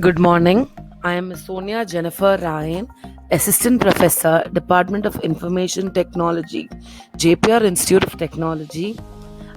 Good morning. I am Ms. Sonia Jennifer Ryan, Assistant Professor, Department of Information Technology, JPR Institute of Technology.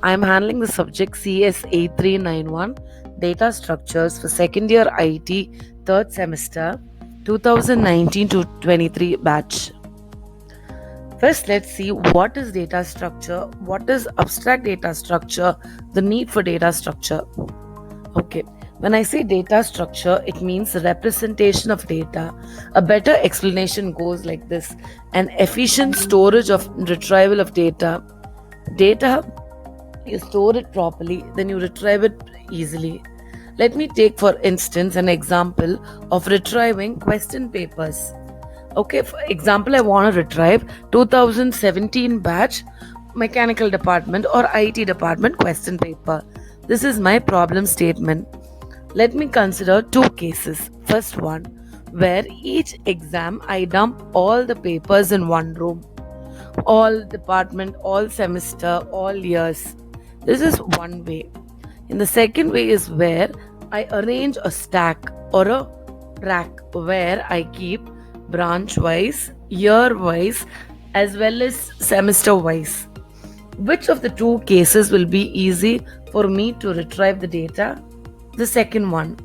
I am handling the subject CS 8391 Data Structures for second year IT, third semester, 2019 to 23 batch. First, let's see what is data structure, what is abstract data structure, the need for data structure. Okay, when I say data structure, it means the representation of data. A better explanation goes like this: an efficient storage of retrieval of data. Data, you store it properly, then you retrieve it easily. Let me take, for instance, an example of retrieving question papers. Okay, for example, I want to retrieve 2017 batch mechanical department or IT department question paper. This is my problem statement. Let me consider two cases. First one, where each exam I dump all the papers in one room, all department, all semester, all years. This is one way. In the second way is where I arrange a stack or a rack where I keep branch wise, year wise, as well as semester wise. Which of the two cases will be easy for me to retrieve the data? The second one.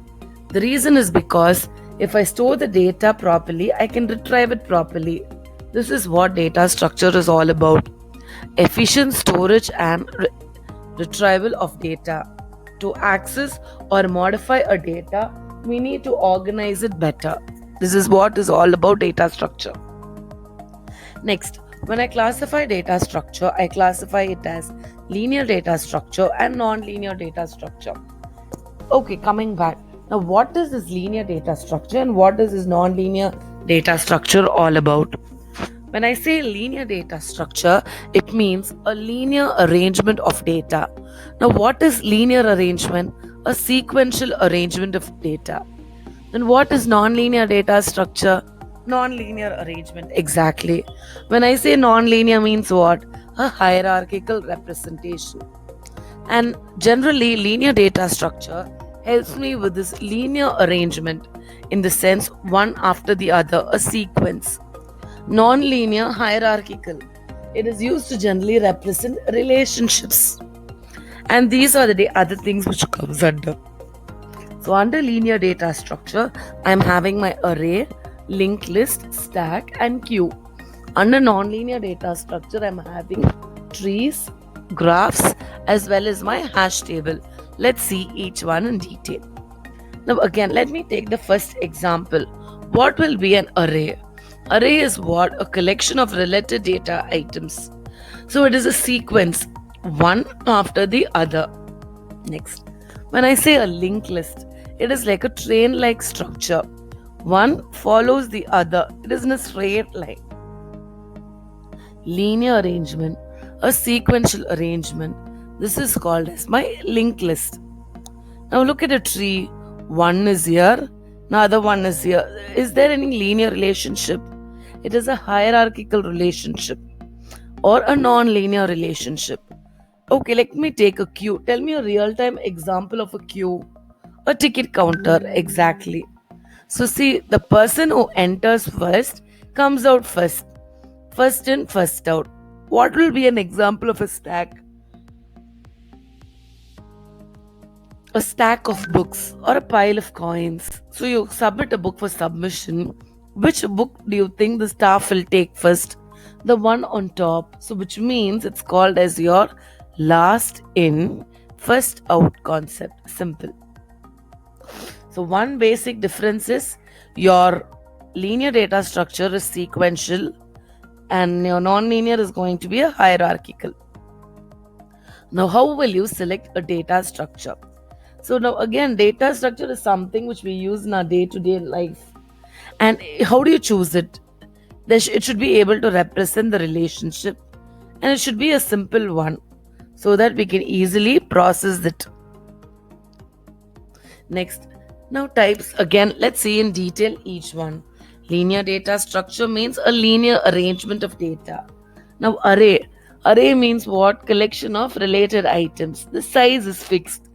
The reason is because if I store the data properly, I can retrieve it properly. This is what data structure is all about: efficient storage and retrieval of data. To access or modify a data, we need to organize it better. This is what is all about data structure. Next, when I classify data structure, I classify it as linear data structure and non-linear data structure. Okay, coming back. Now, what is this linear data structure and what is this non-linear data structure all about? When I say linear data structure, it means a linear arrangement of data. Now, what is linear arrangement? A sequential arrangement of data. Then, what is non-linear data structure? Non-linear arrangement, exactly. When I say non-linear means what? A hierarchical representation. And generally, linear data structure helps me with this linear arrangement in the sense one after the other, a sequence. Non-linear hierarchical. It is used to generally represent relationships. And these are the other things which comes under. So under linear data structure, I am having my array, linked list, stack, and queue. Under nonlinear data structure, I'm having trees, graphs, as well as my hash table. Let's see each one in detail. Now, again, let me take the first example. What will be an array? Array is what? A collection of related data items. So it is a sequence, one after the other. Next, when I say a linked list, it is like a train like structure. One follows the other, it is in a straight line. Linear arrangement, a sequential arrangement. This is called as my linked list. Now look at a tree. One is here, another one is here. Is there any linear relationship? It is a hierarchical relationship or a non-linear relationship. Okay, let me take a queue. Tell me a real-time example of a queue. A ticket counter, exactly. So see, the person who enters first comes out first. First in, first out. What will be an example of a stack? A stack of books or a pile of coins. So you submit a book for submission. Which book do you think the staff will take first? The one on top. So which means it's called as your last in, first out concept. Simple. So one basic difference is your linear data structure is sequential and your non-linear is going to be a hierarchical. Now, how will you select a data structure? So now again, data structure is something which we use in our day-to-day life. And how do you choose it? It should be able to represent the relationship and it should be a simple one so that we can easily process it. Next, now types again, let's see in detail each one. Linear data structure means a linear arrangement of data. Now, array means what? Collection of related items. The size is fixed.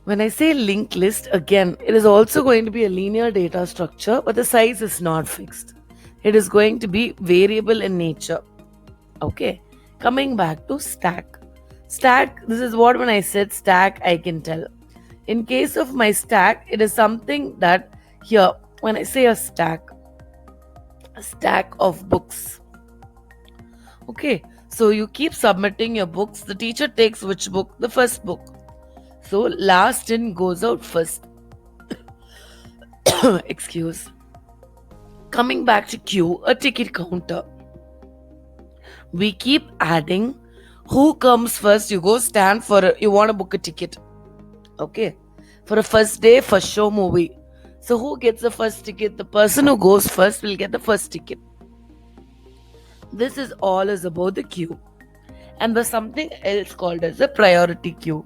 When I say linked list, again, it is also going to be a linear data structure, but the size is not fixed. It is going to be variable in nature. Okay, coming back to stack. Stack, this is what when I said stack, I can tell. In case of my stack, it is something that here, when I say a stack of books. Okay, so you keep submitting your books. The teacher takes which book? The first book. So last in goes out first. Excuse. Coming back to queue, a ticket counter. We keep adding. Who comes first? You go stand for you want to book a ticket. Okay. For a first day, first show movie. So who gets the first ticket? The person who goes first will get the first ticket. This is all is about the queue. And there's something else called as a priority queue.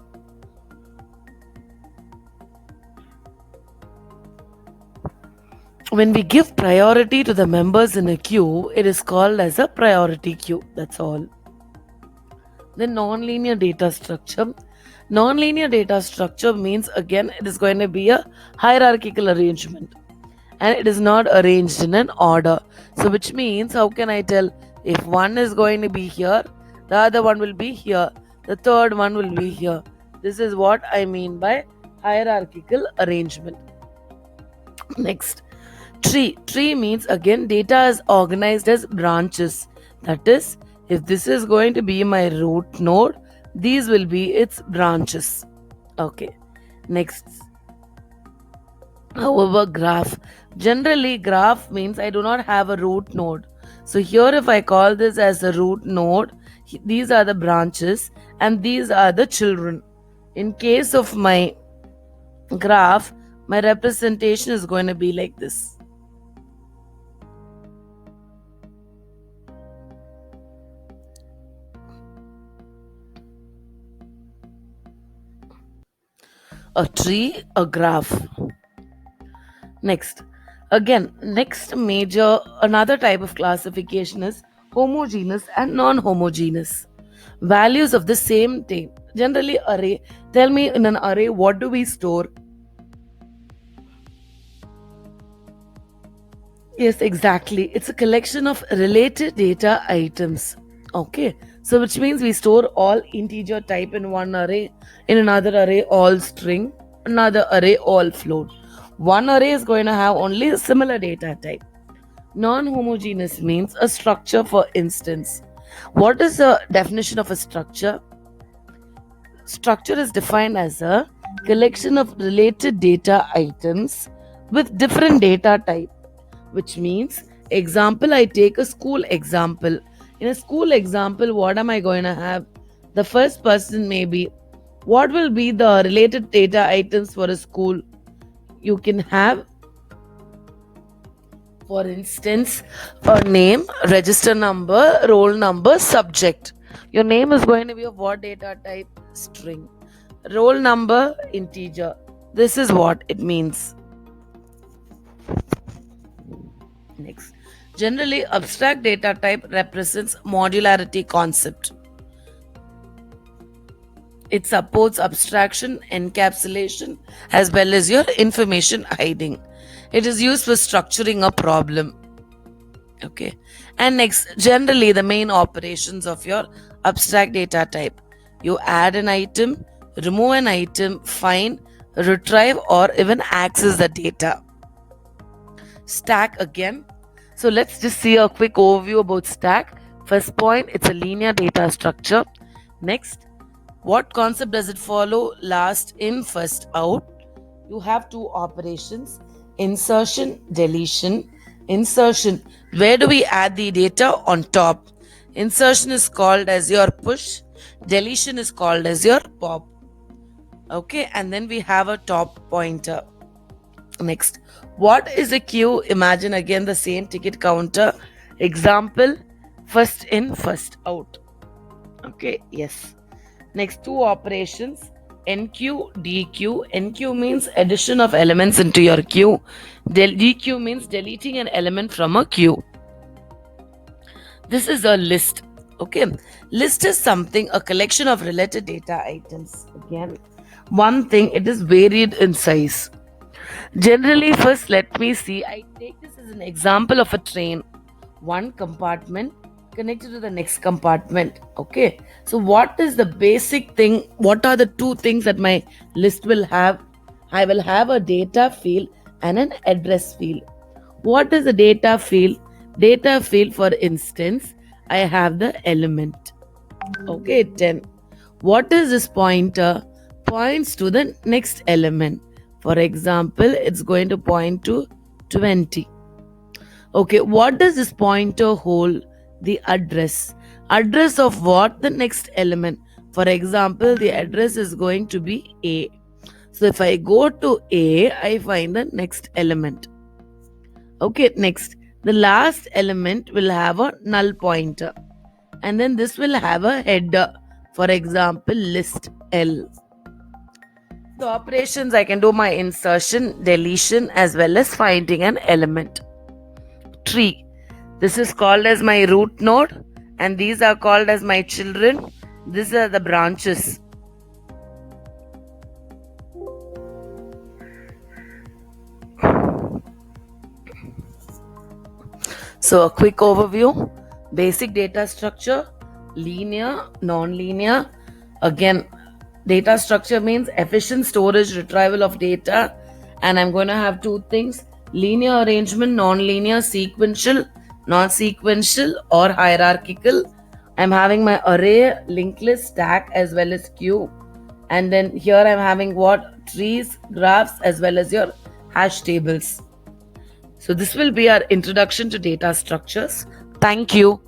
When we give priority to the members in a queue, it is called as a priority queue. That's all. The non-linear data structure. Non-linear data structure means again it is going to be a hierarchical arrangement and it is not arranged in an order. So which means how can I tell if one is going to be here, the other one will be here, the third one will be here. This is what I mean by hierarchical arrangement. Next, tree. Tree means again data is organized as branches. That is, if this is going to be my root node, these will be its branches. Okay. Next. However, graph. Generally, graph means I do not have a root node. So here if I call this as a root node, these are the branches and these are the children. In case of my graph, my representation is going to be like this. A tree, a graph. Next, again, next major, another type of classification is homogeneous and non-homogeneous. Values of the same type. Generally, array. Tell me in an array, what do we store? Yes, exactly. It's a collection of related data items. Okay. So, which means we store all integer type in one array, in another array, all string, another array, all float. One array is going to have only a similar data type. Non homogeneous means a structure, for instance. What is the definition of a structure? Structure is defined as a collection of related data items with different data type, which means, example, I take a school example. In a school example, what am I going to have? The first person may be, what will be the related data items for a school? You can have, for instance, a name, register number, roll number, subject. Your name is going to be of what data type? String. Roll number, integer. This is what it means. Next. Generally, abstract data type represents modularity concept. It supports abstraction, encapsulation, as well as your information hiding. It is used for structuring a problem. Okay. And next, generally the main operations of your abstract data type. You add an item, remove an item, find, retrieve, or even access the data. Stack again. So let's just see a quick overview about stack. First point, it's a linear data structure. Next, what concept does it follow? Last in, first out. You have two operations, insertion, deletion. Insertion, where do we add the data? On top. Insertion is called as your push, deletion is called as your pop. Okay, and then we have a top pointer. Next, what is a queue? Imagine again the same ticket counter. Example, first in, first out. Okay, yes. Next, two operations, NQ, DQ. NQ means addition of elements into your queue. DQ means deleting an element from a queue. This is a list. Okay, list is something, a collection of related data items. Again, One thing, it is varied in size. Generally, first let me see. I take this as an example of a train. One compartment connected to the next compartment. Okay. So, what is the basic thing? What are the two things that my list will have? I will have a data field and an address field. What is the data field? Data field, for instance, I have the element. Okay, 10. What is this pointer? Points to the next element. For example, it's going to point to 20. Okay, what does this pointer hold? The address. Address of what? The next element. For example, the address is going to be A. So if I go to A, I find the next element. Okay, next. The last element will have a null pointer. And then this will have a header. For example, list L. The operations, I can do my insertion, deletion, as well as finding an element. Tree. This is called as my root node, and these are called as my children. These are the branches. So, a quick overview: basic data structure, linear, non-linear. Again, data structure means efficient storage, retrieval of data, and I'm going to have two things: linear arrangement, non-linear, sequential, non-sequential, or hierarchical. I'm having my array, linked list, stack, as well as queue, and then here I'm having what? Trees, graphs, as well as your hash tables. So this will be our introduction to data structures. Thank you.